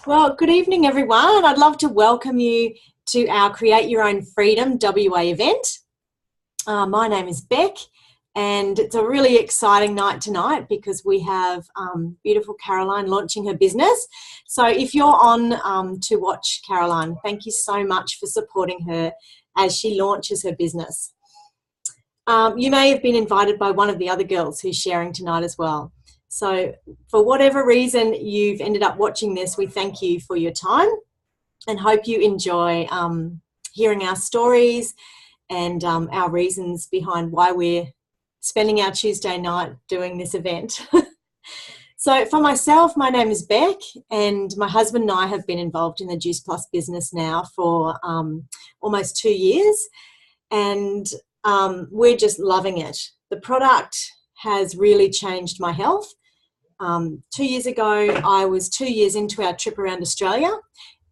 Well, good evening, everyone. I'd love to welcome you to our Create Your Own Freedom WA event. My name is Beck, and it's a really exciting night tonight because we have beautiful Caroline launching her business. So if you're on to watch Caroline, thank you so much for supporting her as she launches her business. You may have been invited by one of the other girls who's sharing tonight as well. So for whatever reason you've ended up watching this, we thank you for your time and hope you enjoy hearing our stories and our reasons behind why we're spending our Tuesday night doing this event. So for myself, my name is Beck, and my husband and I have been involved in the Juice Plus business now for almost 2 years, and we're just loving it. The product has really changed my health. 2 years ago, I was 2 years into our trip around Australia,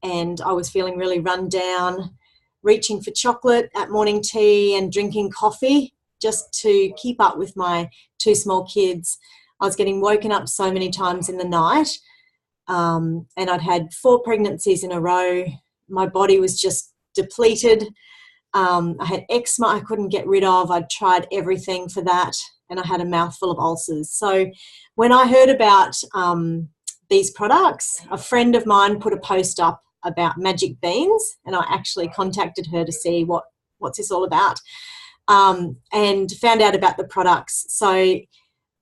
and I was feeling really run down, reaching for chocolate at morning tea and drinking coffee just to keep up with my two small kids. I was getting woken up so many times in the night, and I'd had 4 pregnancies in a row. My body was just depleted. I had eczema I couldn't get rid of. I'd tried everything for that, and I had a mouthful of ulcers. So when I heard about these products, a friend of mine put a post up about magic beans, and I actually contacted her to see what's this all about, and found out about the products. So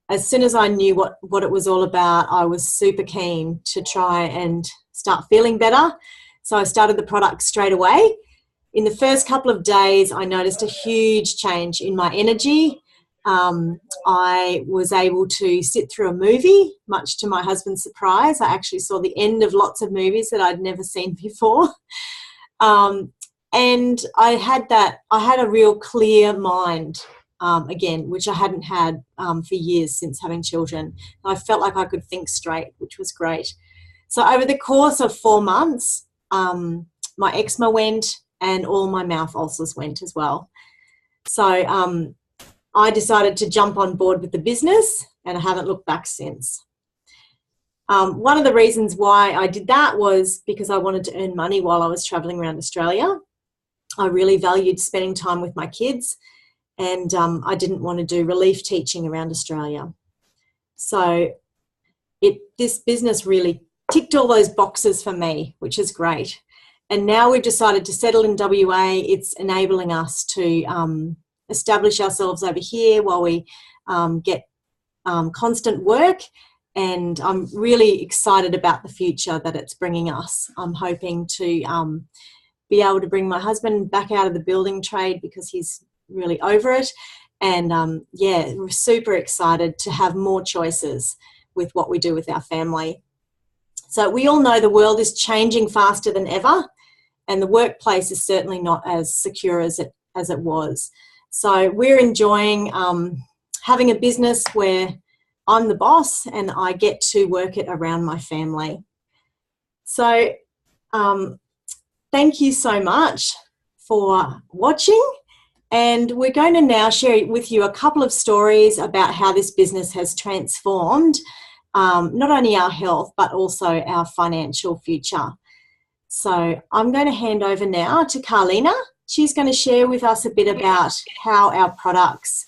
as soon as I knew what it was all about, I was super keen to try and start feeling better. So I started the product straight away. In the first couple of days, I noticed a huge change in my energy. I was able to sit through a movie, much to my husband's surprise. I actually saw the end of lots of movies that I'd never seen before. And I had a real clear mind again, which I hadn't had for years since having children. I felt like I could think straight, which was great. So over the course of 4 months, my eczema went and all my mouth ulcers went as well. So I decided to jump on board with the business, and I haven't looked back since. One of the reasons why I did that was because I wanted to earn money while I was traveling around Australia. I really valued spending time with my kids, and I didn't want to do relief teaching around Australia. So this business really ticked all those boxes for me, which is great. And now we've decided to settle in WA. It's enabling us to establish ourselves over here while we get constant work. And I'm really excited about the future that it's bringing us. I'm hoping to be able to bring my husband back out of the building trade because he's really over it. And yeah, we're super excited to have more choices with what we do with our family. So we all know the world is changing faster than ever, and the workplace is certainly not as secure as it was. So we're enjoying having a business where I'm the boss and I get to work it around my family. So thank you so much for watching, and we're going to now share with you a couple of stories about how this business has transformed not only our health but also our financial future. So I'm going to hand over now to Carlina. She's going to share with us a bit about how our products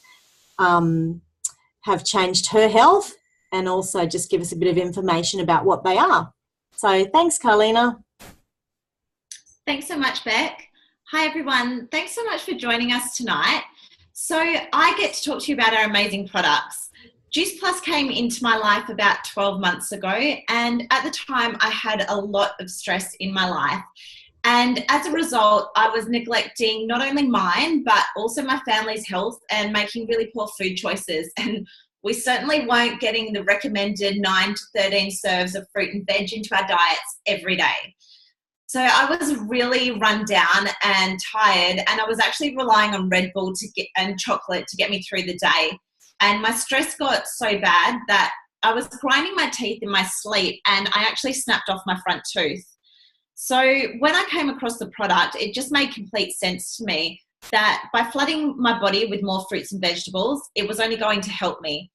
have changed her health, and also just give us a bit of information about what they are. So thanks, Carlina. Thanks so much, Beck. Hi, everyone. Thanks so much for joining us tonight. So I get to talk to you about our amazing products. Juice Plus came into my life about 12 months ago, and at the time I had a lot of stress in my life. And as a result, I was neglecting not only mine, but also my family's health and making really poor food choices. And we certainly weren't getting the recommended 9 to 13 serves of fruit and veg into our diets every day. So I was really run down and tired, and I was actually relying on Red Bull and chocolate to get me through the day. And my stress got so bad that I was grinding my teeth in my sleep, and I actually snapped off my front tooth. So when I came across the product, it just made complete sense to me that by flooding my body with more fruits and vegetables, it was only going to help me.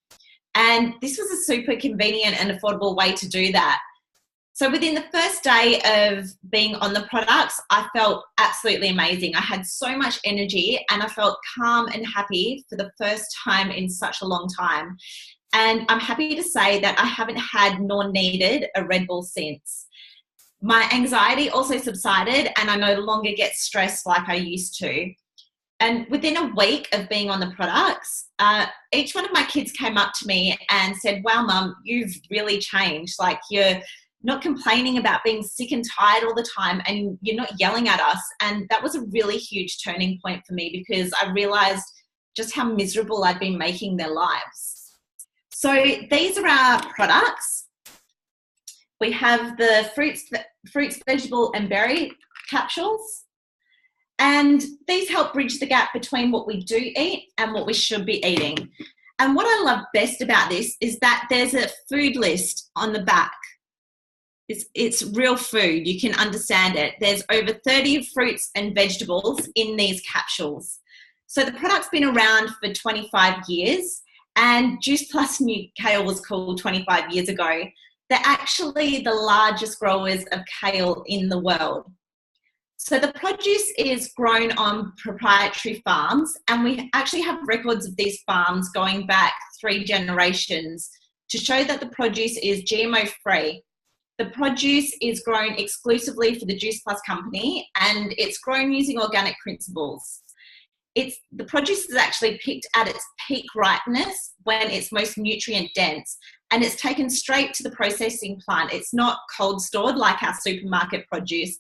And this was a super convenient and affordable way to do that. So within the first day of being on the products, I felt absolutely amazing. I had so much energy and I felt calm and happy for the first time in such a long time. And I'm happy to say that I haven't had nor needed a Red Bull since. My anxiety also subsided and I no longer get stressed like I used to. And within a week of being on the products, each one of my kids came up to me and said, wow, Mum, you've really changed. Like, you're not complaining about being sick and tired all the time, and you're not yelling at us. And that was a really huge turning point for me, because I realized just how miserable I'd been making their lives. So these are our products. We have the fruits, vegetable and berry capsules. And these help bridge the gap between what we do eat and what we should be eating. And what I love best about this is that there's a food list on the back. It's real food. You can understand it. There's over 30 fruits and vegetables in these capsules. So the product's been around for 25 years, and Juice Plus New Kale was called 25 years ago. They're actually the largest growers of kale in the world. So the produce is grown on proprietary farms, and we actually have records of these farms going back 3 generations to show that the produce is GMO free. The produce is grown exclusively for the Juice Plus company, and it's grown using organic principles. The produce is actually picked at its peak ripeness when it's most nutrient dense, and it's taken straight to the processing plant. It's not cold stored like our supermarket produce.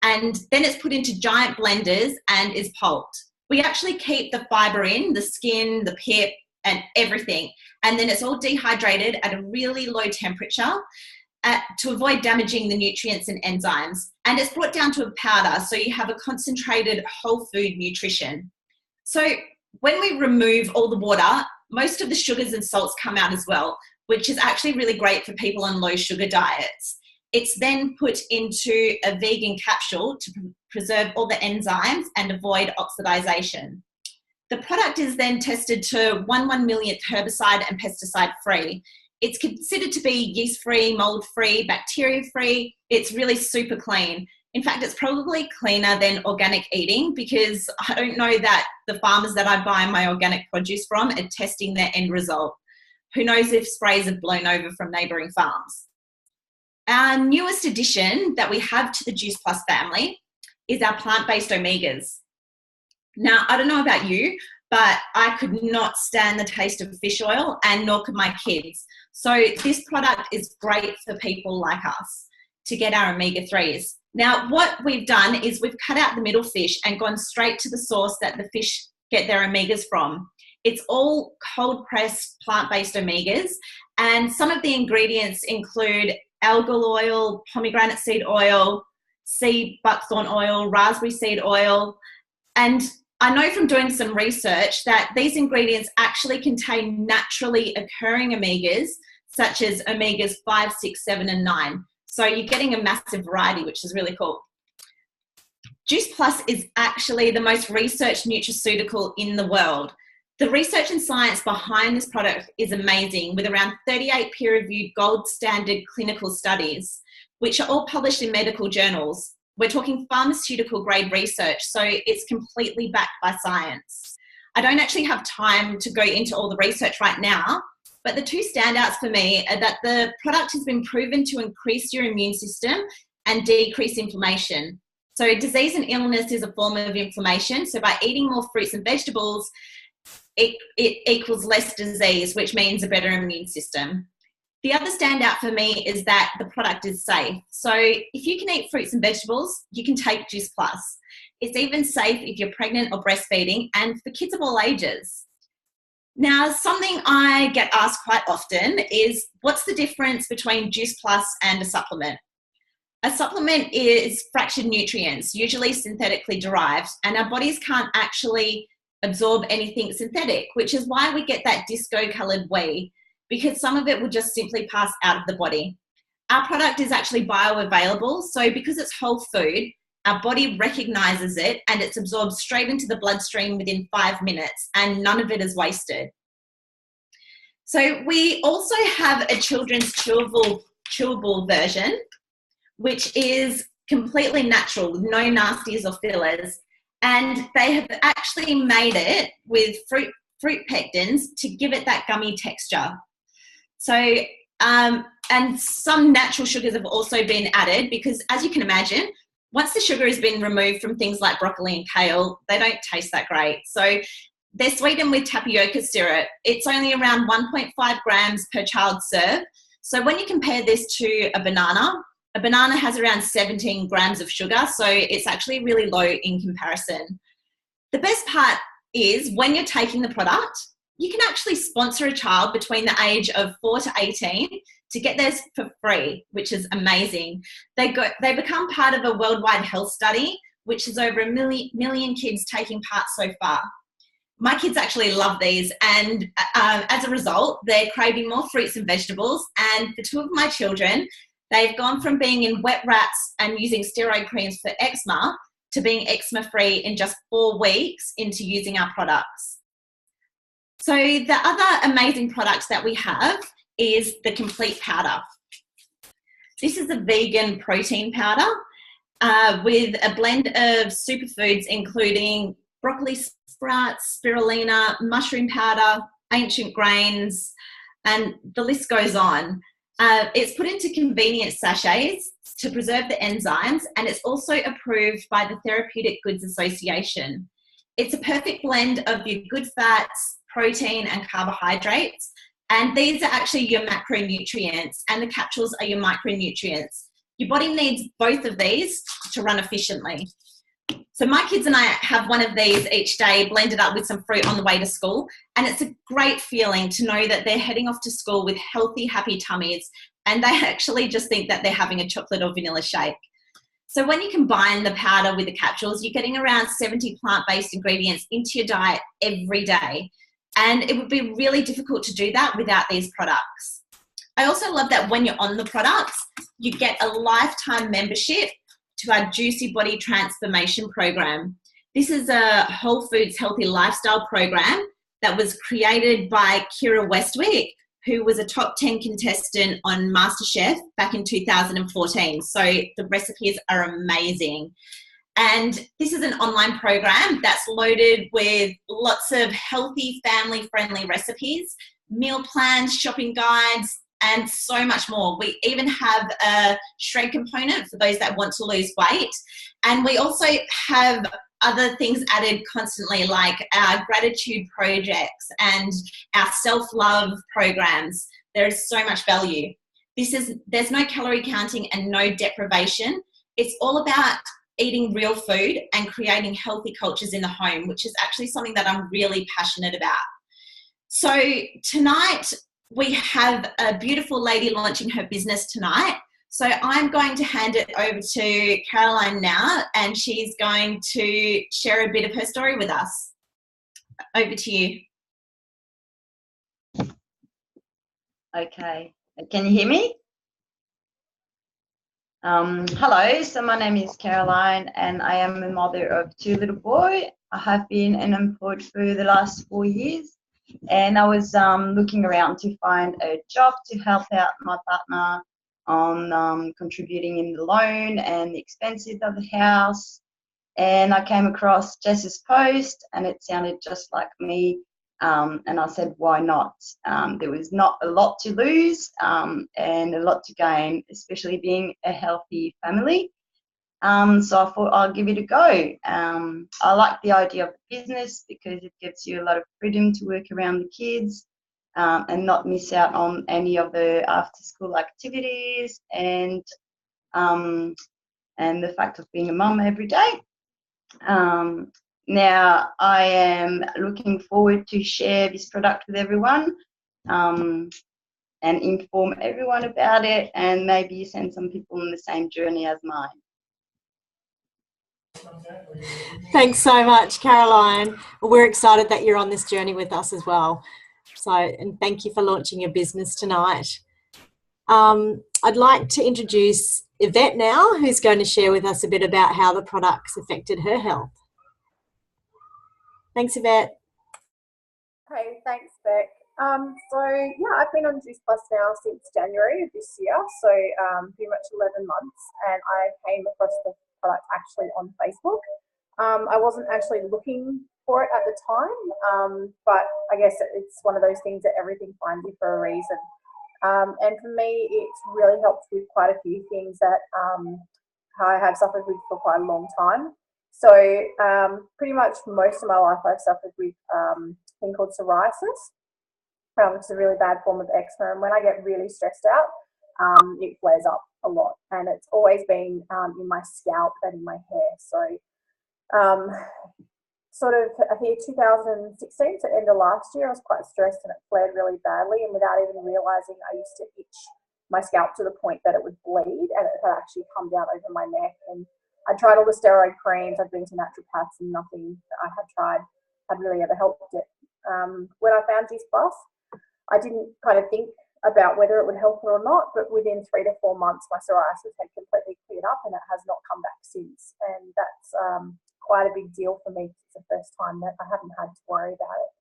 And then it's put into giant blenders and is pulped. We actually keep the fibre in, the skin, the pip, and everything. And then it's all dehydrated at a really low temperature to avoid damaging the nutrients and enzymes. And it's brought down to a powder, so you have a concentrated whole food nutrition. So when we remove all the water, most of the sugars and salts come out as well, which is actually really great for people on low sugar diets. It's then put into a vegan capsule to preserve all the enzymes and avoid oxidization. The product is then tested to 1/1,000,000th herbicide and pesticide free. It's considered to be yeast free, mold free, bacteria free. It's really super clean. In fact, it's probably cleaner than organic eating, because I don't know that the farmers that I buy my organic produce from are testing their end result. Who knows if sprays have blown over from neighbouring farms. Our newest addition that we have to the Juice Plus family is our plant-based omegas. Now, I don't know about you, but I could not stand the taste of fish oil, and nor could my kids. So this product is great for people like us to get our omega-3s. Now, what we've done is we've cut out the middle fish and gone straight to the source that the fish get their omegas from. It's all cold-pressed plant-based omegas, and some of the ingredients include algal oil, pomegranate seed oil, sea buckthorn oil, raspberry seed oil. And I know from doing some research that these ingredients actually contain naturally occurring omegas, such as omegas 5, 6, 7, and 9. So you're getting a massive variety, which is really cool. Juice Plus is actually the most researched nutraceutical in the world. The research and science behind this product is amazing, with around 38 peer-reviewed gold standard clinical studies, which are all published in medical journals. We're talking pharmaceutical grade research, so it's completely backed by science. I don't actually have time to go into all the research right now, but the 2 standouts for me are that the product has been proven to increase your immune system and decrease inflammation. So disease and illness is a form of inflammation. So by eating more fruits and vegetables, it equals less disease, which means a better immune system. The other standout for me is that the product is safe. So if you can eat fruits and vegetables, you can take Juice Plus. It's even safe if you're pregnant or breastfeeding, and for kids of all ages. Now, something I get asked quite often is, what's the difference between Juice Plus and a supplement? A supplement is fractured nutrients, usually synthetically derived, and our bodies can't actually absorb anything synthetic, which is why we get that disco-coloured whey, because some of it will just simply pass out of the body. Our product is actually bioavailable, so because it's whole food, our body recognises it and it's absorbed straight into the bloodstream within 5 minutes, and none of it is wasted. So we also have a children's chewable version. which is completely natural with no nasties or fillers. And they have actually made it with fruit pectins to give it that gummy texture. So, and some natural sugars have also been added because, as you can imagine, once the sugar has been removed from things like broccoli and kale, they don't taste that great. So they're sweetened with tapioca syrup. It's only around 1.5 grams per child serve. So when you compare this to a banana has around 17 grams of sugar, so it's actually really low in comparison. The best part is when you're taking the product, you can actually sponsor a child between the age of 4 to 18 to get theirs for free, which is amazing. They become part of a worldwide health study, which is over 1 million kids taking part so far. My kids actually love these, and as a result, they're craving more fruits and vegetables. And for 2 of my children, they've gone from being in wet rats and using steroid creams for eczema to being eczema-free in just 4 weeks into using our products. So the other amazing product that we have is the Complete Powder. This is a vegan protein powder with a blend of superfoods, including broccoli sprouts, spirulina, mushroom powder, ancient grains, and the list goes on. It's put into convenient sachets to preserve the enzymes, and it's also approved by the Therapeutic Goods Association. It's a perfect blend of your good fats, protein, and carbohydrates, and these are actually your macronutrients, and the capsules are your micronutrients. Your body needs both of these to run efficiently. So my kids and I have one of these each day blended up with some fruit on the way to school, and it's a great feeling to know that they're heading off to school with healthy, happy tummies, and they actually just think that they're having a chocolate or vanilla shake. So when you combine the powder with the capsules, you're getting around 70 plant-based ingredients into your diet every day, and it would be really difficult to do that without these products. I also love that when you're on the products, you get a lifetime membership to our Juicy Body Transformation Program. This is a Whole Foods Healthy Lifestyle program that was created by Kira Westwick, who was a top 10 contestant on MasterChef back in 2014. So the recipes are amazing. And this is an online program that's loaded with lots of healthy, family-friendly recipes, meal plans, shopping guides, and so much more. We even have a shred component for those that want to lose weight. And we also have other things added constantly, like our gratitude projects and our self-love programs. There's so much value. There's no calorie counting and no deprivation. It's all about eating real food and creating healthy cultures in the home, which is actually something that I'm really passionate about. So tonight, we have a beautiful lady launching her business tonight. So I'm going to hand it over to Caroline now, and she's going to share a bit of her story with us. Over to you. Okay, can you hear me? Hello, so my name is Caroline, and I am a mother of 2 little boys. I have been unemployed for the last 4 years, and I was looking around to find a job to help out my partner on contributing in the loan and the expenses of the house. And I came across Jess's post, and it sounded just like me. And I said, why not? There was not a lot to lose and a lot to gain, especially being a healthy family. So I thought I'll give it a go. I like the idea of the business because it gives you a lot of freedom to work around the kids and not miss out on any of the after-school activities and the fact of being a mum every day. Now, I am looking forward to share this product with everyone and inform everyone about it, and maybe send some people on the same journey as mine. Thanks so much, Caroline. We're excited that you're on this journey with us as well. So, and thank you for launching your business tonight. I'd like to introduce Yvette now, who's going to share with us a bit about how the products affected her health. Thanks, Yvette. Hey, thanks, Beck. So yeah, I've been on Juice Plus now since January of this year, so pretty much 11 months, and I came across the product actually on Facebook. I wasn't actually looking for it at the time, but I guess it's one of those things that everything finds you for a reason. And for me, it's really helped with quite a few things that I have suffered with for quite a long time. So pretty much most of my life I've suffered with a thing called psoriasis, which is a really bad form of eczema. And when I get really stressed out, it flares up a lot. And it's always been in my scalp and in my hair. So sort of, I think 2016 to end of last year, I was quite stressed and it flared really badly. And without even realizing, I used to itch my scalp to the point that it would bleed, and it had actually come down over my neck. And I tried all the steroid creams. I've been to naturopaths, and nothing that I had tried had really ever helped it. When I found Juice Plus, I didn't kind of think about whether it would help it or not, but within 3 to 4 months, my psoriasis had completely cleared up and it has not come back since. And that's quite a big deal for me. It's the first time that I haven't had to worry about it.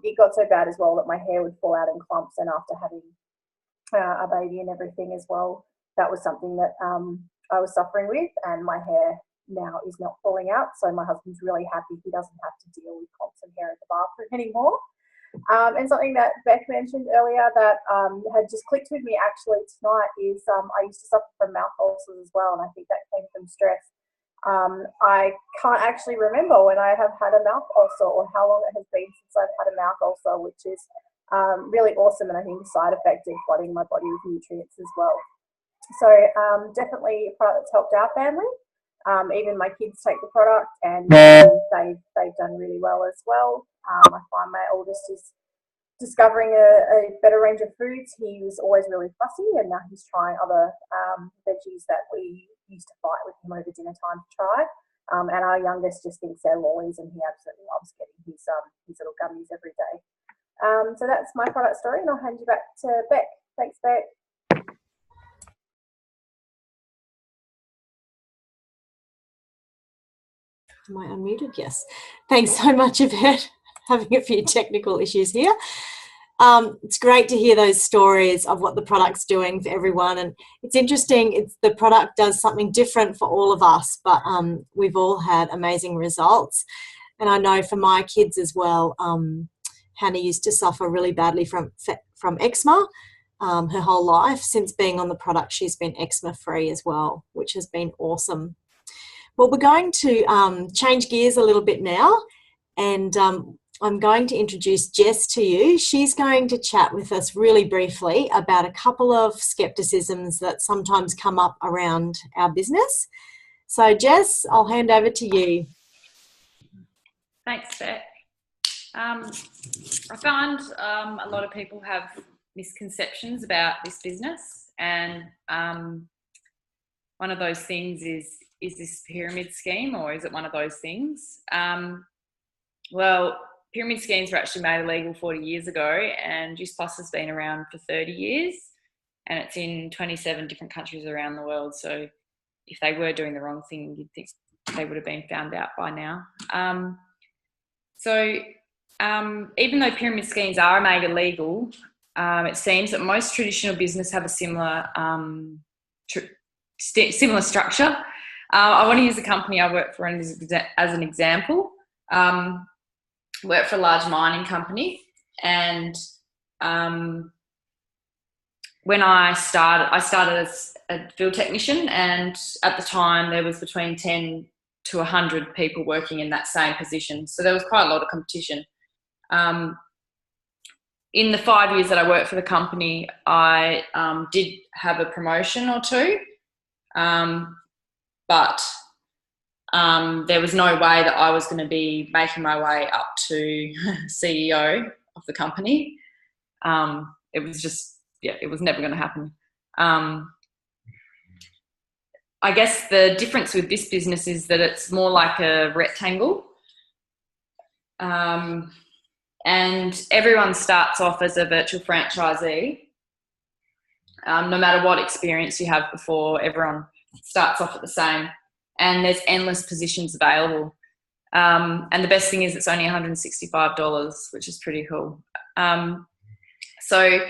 It got so bad as well that my hair would fall out in clumps, and after having a baby and everything as well, that was something that I was suffering with, and my hair now is not falling out. So my husband's really happy he doesn't have to deal with clumps and hair in the bathroom anymore. And something that Beck mentioned earlier that had just clicked with me actually tonight is I used to suffer from mouth ulcers as well, and I think that came from stress. I can't actually remember when I have had a mouth ulcer or how long it has been since I've had a mouth ulcer, which is really awesome, and I think a side effect of flooding my body with nutrients as well. So definitely a product that's helped our family. Even my kids take the product, and they've done really well as well. I find my oldest is discovering a better range of foods. He was always really fussy, and now he's trying other veggies that we used to fight with him over dinner time to try. And our youngest just thinks they're lollies, and he absolutely loves getting his little gummies every day. So that's my product story, and I'll hand you back to Beck. Thanks, Beck. Am I unmuted? Yes. Thanks so much, Yvette. Having a few technical issues here. It's great to hear those stories of what the product's doing for everyone, and it's interesting. The product does something different for all of us, but we've all had amazing results. And I know for my kids as well, Hannah used to suffer really badly from eczema her whole life. Since being on the product, she's been eczema free as well, which has been awesome. Well, we're going to change gears a little bit now, and I'm going to introduce Jess to you. She's going to chat with us really briefly about a couple of skepticisms that sometimes come up around our business. So, Jess, I'll hand over to you. Thanks, Beck. I find a lot of people have misconceptions about this business, and one of those things is this pyramid scheme, or is it one of those things? Well, pyramid schemes were actually made illegal 40 years ago, and Juice Plus has been around for 30 years, and it's in 27 different countries around the world. So if they were doing the wrong thing, you'd think they would have been found out by now. Even though pyramid schemes are made illegal, it seems that most traditional business have a similar structure. I want to use the company I work for as an example. Work for a large mining company, and when I started as a field technician, and at the time there was between 10 to 100 people working in that same position, so there was quite a lot of competition. In the 5 years that I worked for the company, I did have a promotion or two, but there was no way that I was going to be making my way up to CEO of the company. It was just, it was never going to happen. I guess the difference with this business is that it's more like a rectangle. And everyone starts off as a virtual franchisee. No matter what experience you have before, everyone starts off at the same. And there's endless positions available. And the best thing is it's only $165, which is pretty cool. So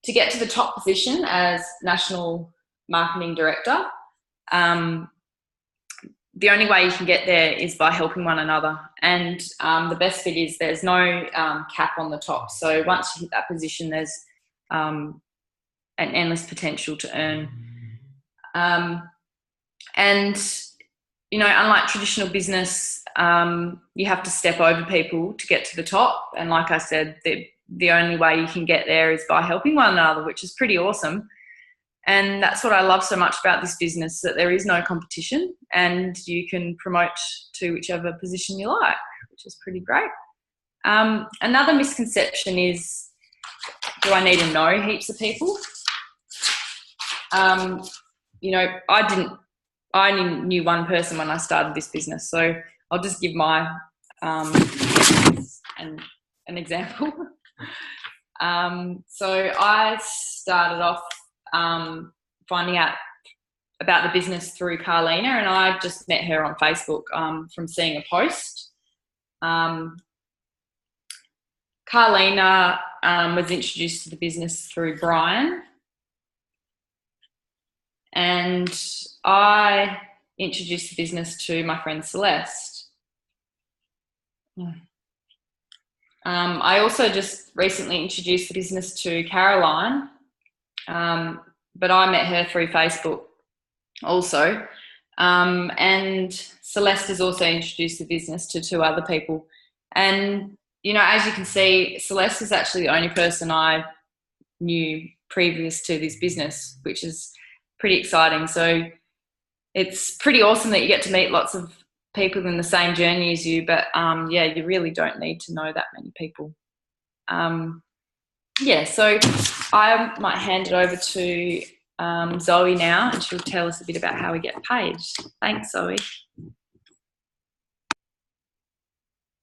to get to the top position as National Marketing Director, the only way you can get there is by helping one another. And the best bit is there's no cap on the top. So once you hit that position, there's an endless potential to earn. And, you know, unlike traditional business, you have to step over people to get to the top. And like I said, the only way you can get there is by helping one another, which is pretty awesome. And that's what I love so much about this business, that there is no competition and you can promote to whichever position you like, which is pretty great. Another misconception is, do I need to know heaps of people? You know, I only knew one person when I started this business, so I'll just give my an example. So I started off finding out about the business through Carlina, and I just met her on Facebook from seeing a post. Carlina was introduced to the business through Brian, and I introduced the business to my friend Celeste. I also just recently introduced the business to Caroline, but I met her through Facebook also. And Celeste has also introduced the business to 2 other people. And, you know, as you can see, Celeste is actually the only person I knew previous to this business, which is pretty exciting. So it's pretty awesome that you get to meet lots of people in the same journey as you, but yeah, you really don't need to know that many people. Yeah, so I might hand it over to Zoe now, and she'll tell us a bit about how we get paid. Thanks, Zoe.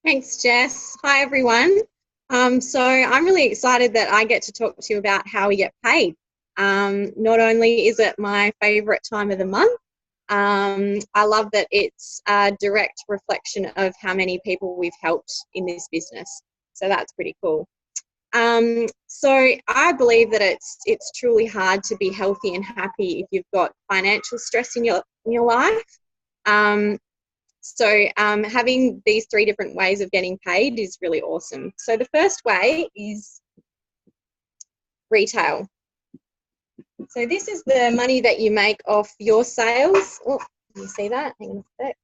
Thanks, Jess. Hi, everyone. So I'm really excited that I get to talk to you about how we get paid. Not only is it my favourite time of the month, I love that it's a direct reflection of how many people we've helped in this business. So that's pretty cool. So I believe that it's truly hard to be healthy and happy if you've got financial stress in your life. So having these 3 different ways of getting paid is really awesome. So the first way is retail. So this is the money that you make off your sales. Oh, can you see that? Hang on a sec.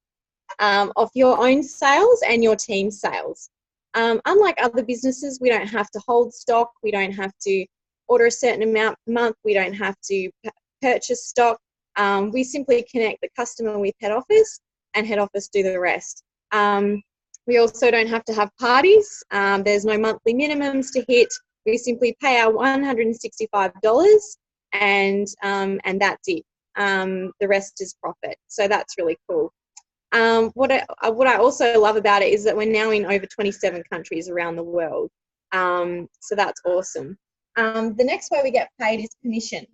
Off your own sales and your team's sales. Unlike other businesses, we don't have to hold stock. We don't have to order a certain amount per month. We don't have to purchase stock. We simply connect the customer with head office, and head office do the rest. We also don't have to have parties. There's no monthly minimums to hit. We simply pay our $165 and that's it. The rest is profit. So that's really cool. What I also love about it is that we're now in over 27 countries around the world. So that's awesome. The next way we get paid is commission.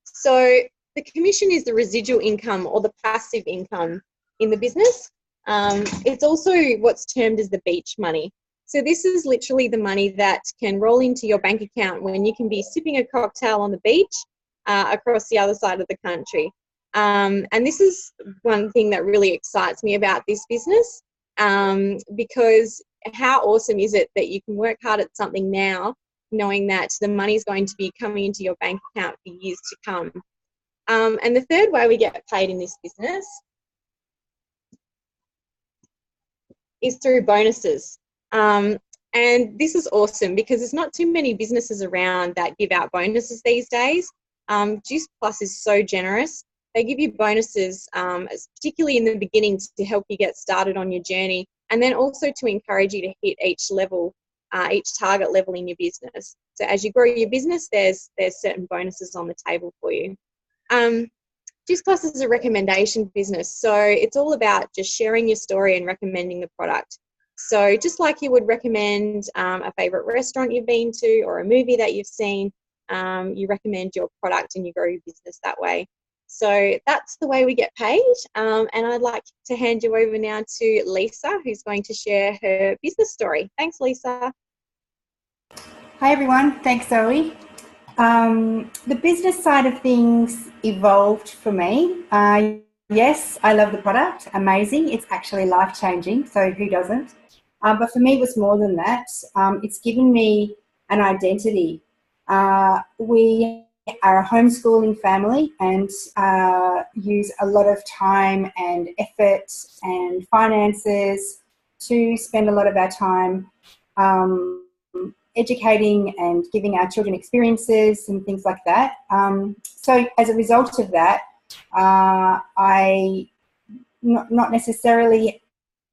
So the commission is the residual income or the passive income in the business. It's also what's termed as the beach money. So this is literally the money that can roll into your bank account when you can be sipping a cocktail on the beach across the other side of the country. And this is one thing that really excites me about this business, because how awesome is it that you can work hard at something now, knowing that the money is going to be coming into your bank account for years to come. And the third way we get paid in this business is through bonuses. And this is awesome because there's not too many businesses around that give out bonuses these days. Juice Plus is so generous. They give you bonuses, particularly in the beginning, to help you get started on your journey, and then also to encourage you to hit each level, each target level in your business. So as you grow your business, there's certain bonuses on the table for you. Juice Plus is a recommendation business, so it's all about just sharing your story and recommending the product. So just like you would recommend a favourite restaurant you've been to or a movie that you've seen, you recommend your product and you grow your business that way. So that's the way we get paid. And I'd like to hand you over now to Lisa, who's going to share her business story. Thanks, Lisa. Hi everyone, thanks Zoe. The business side of things evolved for me. Yes, I love the product, amazing. It's actually life-changing, so who doesn't? But for me, it was more than that. It's given me an identity. We are a homeschooling family and use a lot of time and effort and finances to spend a lot of our time educating and giving our children experiences and things like that. So as a result of that, I not necessarily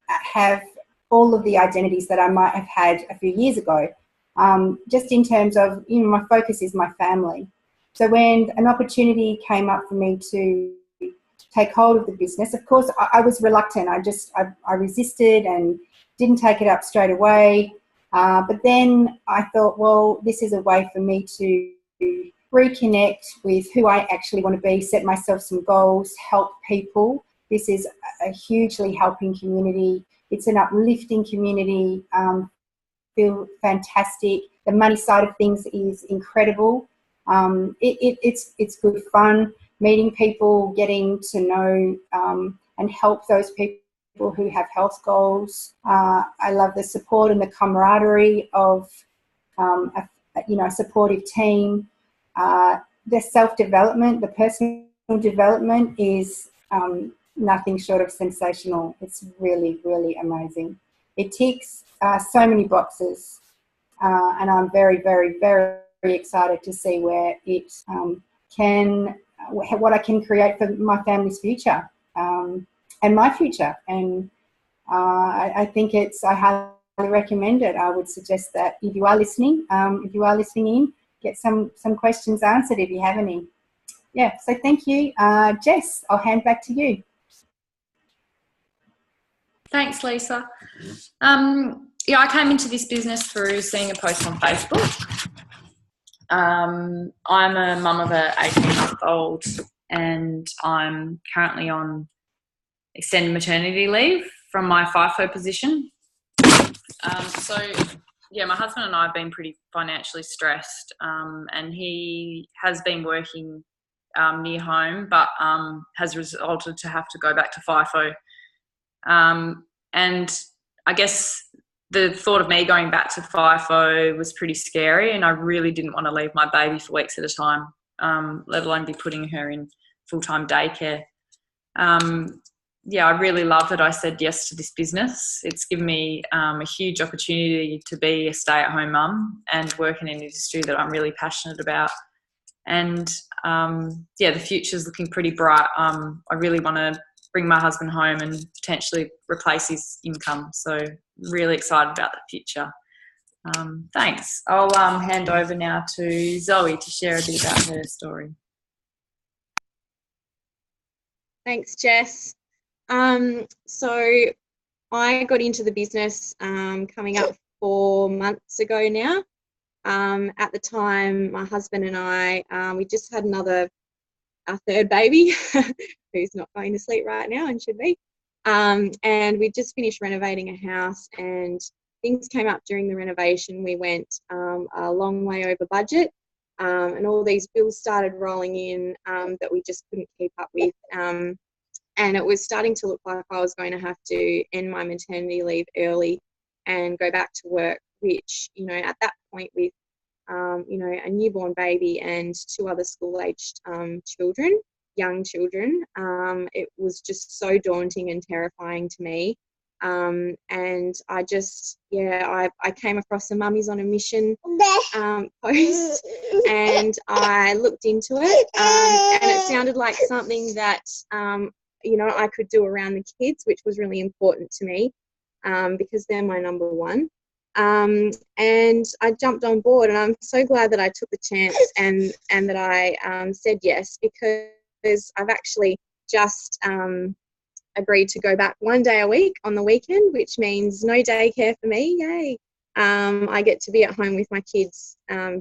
have all of the identities that I might have had a few years ago. Just in terms of, my focus is my family. So when an opportunity came up for me to take hold of the business, of course, I was reluctant. I resisted and didn't take it up straight away. But then I thought, well, this is a way for me to reconnect with who I actually want to be, set myself some goals, help people. This is a hugely helping community. It's an uplifting community. Feel fantastic. The money side of things is incredible. It's good fun, meeting people, getting to know and help those people who have health goals. I love the support and the camaraderie of a supportive team. The self-development, the personal development is nothing short of sensational. It's really, really amazing. It ticks so many boxes, and I'm very, very, very excited to see where it what I can create for my family's future. And my future, and I think I highly recommend it. I would suggest that if you are listening in, get some questions answered if you have any. Yeah, so thank you. Jess, I'll hand back to you. Thanks, Lisa. I came into this business through seeing a post on Facebook. I'm a mum of an 18-month-old, and I'm currently on extended maternity leave from my FIFO position. My husband and I have been pretty financially stressed, and he has been working near home, but has resulted to have to go back to FIFO. And I guess the thought of me going back to FIFO was pretty scary, and I really didn't want to leave my baby for weeks at a time, let alone be putting her in full-time daycare. I really love that I said yes to this business. It's given me a huge opportunity to be a stay-at-home mum and work in an industry that I'm really passionate about. And, the future's looking pretty bright. I really want to bring my husband home and potentially replace his income. So really excited about the future. Thanks. I'll hand over now to Zoe to share a bit about her story. Thanks, Jess. So I got into the business coming up 4 months ago now. At the time, my husband and I, we just had our third baby, who's not going to sleep right now and should be. And we just finished renovating a house, and things came up during the renovation. We went a long way over budget, and all these bills started rolling in that we just couldn't keep up with. And it was starting to look like I was going to have to end my maternity leave early and go back to work, which, at that point with, a newborn baby and 2 other school-aged young children, it was just so daunting and terrifying to me. And I just, I came across a Mummies on a Mission post, and I looked into it, and it sounded like something that, I could do around the kids, which was really important to me, because they're my number one. And I jumped on board, and I'm so glad that I took the chance and that I said yes, because I've actually just agreed to go back 1 day a week on the weekend, which means no daycare for me. Yay. I get to be at home with my kids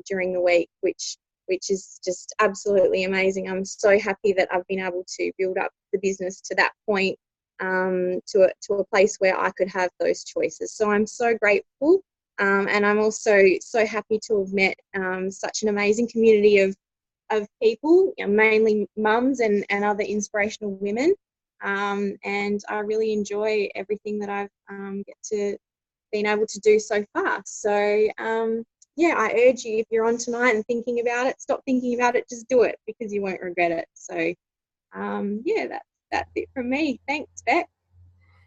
during the week, which which is just absolutely amazing. I'm so happy that I've been able to build up the business to that point, to a place where I could have those choices. So I'm so grateful, and I'm also so happy to have met such an amazing community of people, mainly mums and other inspirational women, and I really enjoy everything that I've been able to do so far. So yeah, I urge you, if you're on tonight and thinking about it, stop thinking about it, just do it, because you won't regret it. So yeah, that's it from me. Thanks, Beck.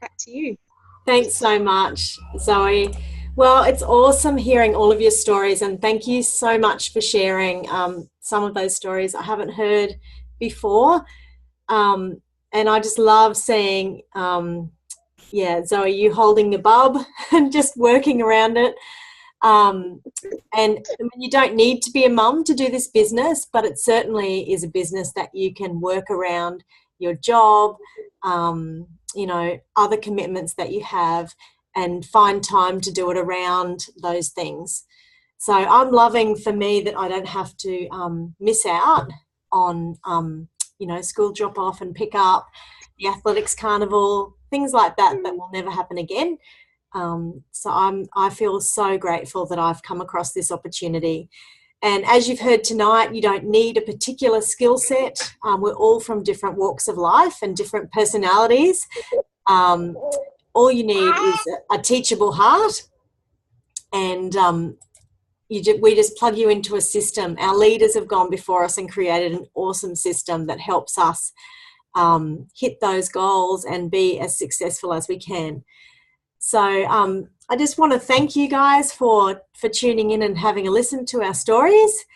Back to you. Thanks so much, Zoe. Well, it's awesome hearing all of your stories, and thank you so much for sharing some of those stories I haven't heard before. And I just love seeing, yeah, Zoe, you holding the bub and just working around it. And you don't need to be a mum to do this business, but it certainly is a business that you can work around your job, you know, other commitments that you have, and find time to do it around those things. So I'm loving, for me, that I don't have to miss out on, you know, school drop off and pick up, the athletics carnival, things like that will never happen again. So I feel so grateful that I've come across this opportunity. And as you've heard tonight, you don't need a particular skill set. We're all from different walks of life and different personalities. All you need is a teachable heart, and we just plug you into a system. Our leaders have gone before us and created an awesome system that helps us hit those goals and be as successful as we can. So I just want to thank you guys for tuning in and having a listen to our stories.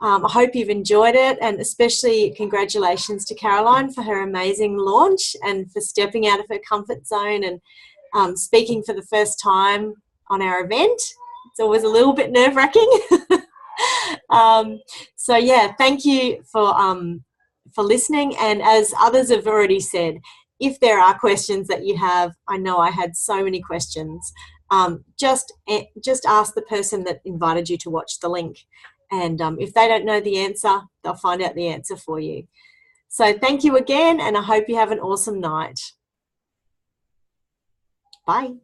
I hope you've enjoyed it, and especially congratulations to Caroline for her amazing launch and for stepping out of her comfort zone and speaking for the first time on our event. It's always a little bit nerve-wracking. So yeah, thank you for listening. And as others have already said, if there are questions that you have, I know I had so many questions, just ask the person that invited you to watch the link. And if they don't know the answer, they'll find out the answer for you. So thank you again, and I hope you have an awesome night. Bye.